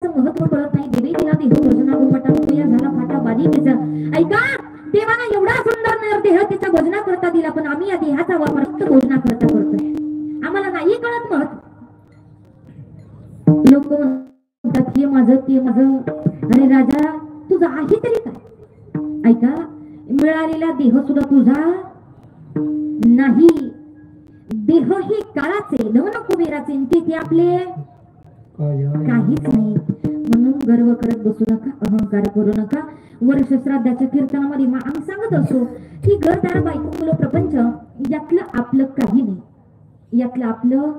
महत्व कळत नाही. देवी दिला देह भजना गोपटा या झाला फाटा बालिकेचा. ऐका, देवाना एवढा सुंदर देह तिचा भजना करता दिला, पण आम्ही या देहाचा वापर फक्त भोजना करता करतोय. आम्हाला नाही कळत महत्व. लोक म्हणतात हे माझं ते माझं. अरे राजा, तुझा आहे तरी काय? ऐका, मिळालेला देह सुद्धा तुझा नाही. देह ही काळाचे, धन कुबेराचे, ते आपले काहीच नाही. म्हणून गर्व करत बसू नका, अहंकार करू नका. वर्ष श्राद्धाच्या कीर्तनामध्ये आम्ही सांगत असतो की घरदार बायको मुलं प्रपंच यातलं आपलं काही नाही, यातलं आपलं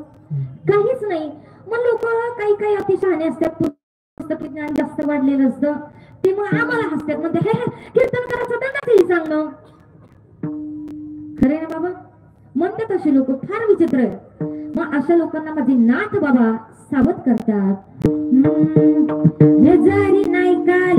काहीच नाही. मग लोक काही काही अतिशहाणे असतात, पुस्तक ज्ञान जास्त वाढलेलं असतं, ते मग आम्हाला हसतात, म्हणते हे कीर्तन करायचं त्यांना सांगणं खरे ना बाबा. म्हणतात असे लोक फार विचित्र आहे. मग अशा लोकांना माझे नाथ बाबा सावध करतात. हे जरी नाही काल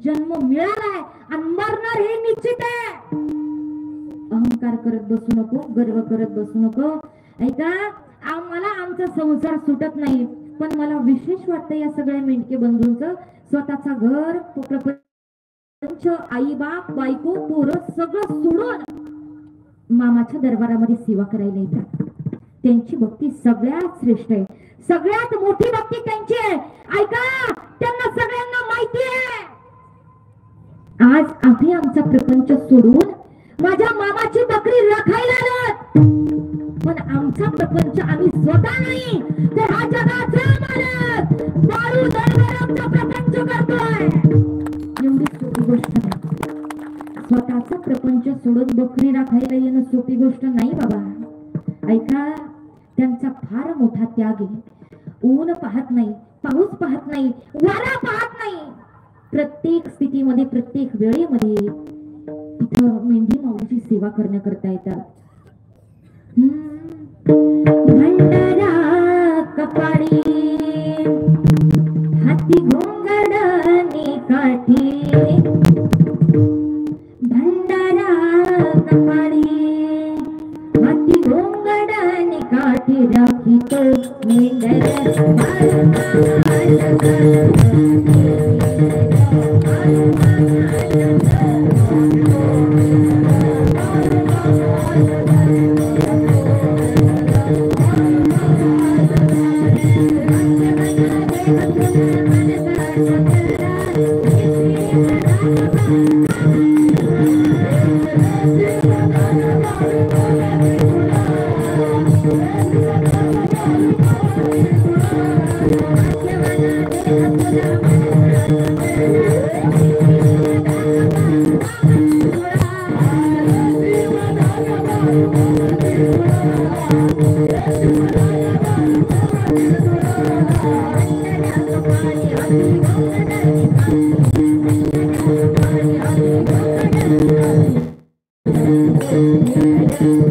जन्म मिळालाय आणि मरणार हे निश्चित आहे. अहंकार करत बसू नको, गर्व करत बसू नको. ऐका, आम्हाला आमचा संसार सुटत नाही, पण मला विशेष वाटतं या सगळ्या मेंढके बंधूंचं स्वतःचा घर, प्रपंच, आई बाप, बायको, पोरं सगळं सोडून मामाच्या दरबारामध्ये सेवा करायला येतात. त्यांची भक्ती सगळ्यात श्रेष्ठ आहे, सगळ्यात मोठी भक्ती त्यांची आहे. ऐका, त्यांना सगळ्यांना माहिती आहे. आज आम्ही आमचा प्रपंच सोडून माझ्या मामाची बकरी राखायला आलोत, पण आमचा प्रपंच आम्ही स्वतः नाही तर हा जगाचा मालक बाळू दरबार आमचा प्रपंच करतोय. एवढी सोपी गोष्ट नाही. स्वतःचा प्रपंच सोडून बकरी राखायला येणं सोपी गोष्ट नाही बाबा. ऐका, त्यांचा फार मोठा त्याग आहे. ऊन पाहत नाही, पाऊस पाहत नाही, वारा पाहत नाही. प्रत्येक स्थितीमध्ये, प्रत्येक वेळेमध्ये इथं मेंढी माऊलीची सेवा करण्याकरता येतात. भंडारा कपाळी हाती घोंगडणी काठी, भंडारा कपाळी हाती घोंगडणी काठी, राखीतो मेंढर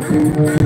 Thank you.